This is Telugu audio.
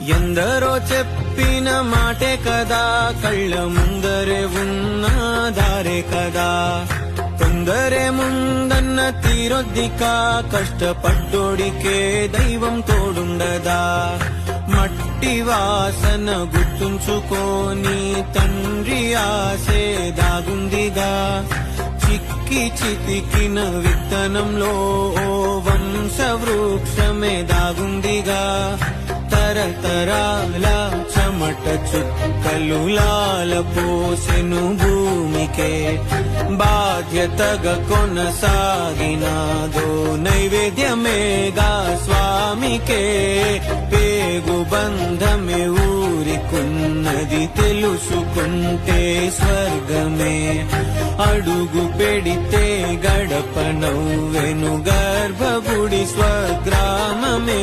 ఎందరో చెప్పిన మాటే కదా, కళ్ళ ముందరే ఉన్న దారే కదా. తొందరే ముందన్న తీరొద్దిక, కష్టపడ్డోడికే దైవం తోడుండదా. మట్టి వాసన గుర్తుంచుకోని తండ్రి ఆసే దాగుందిగా. చిక్కి చితికిన విత్తనంలో ఓ వంశ వృక్షమే దాగుందిగా. తరతరాల చెమట చుక్కలు లాల పోసెను భూమికే. బాధ్యతగా కొనసాగినాదో నైవేద్యమేగా స్వామికే. పేగు బంధమే ఊరికున్నది తెలుసుకుంటే స్వర్గమే. అడుగు పెడితే గడప నవ్వెను గర్భగుడి స్వగ్రామమే.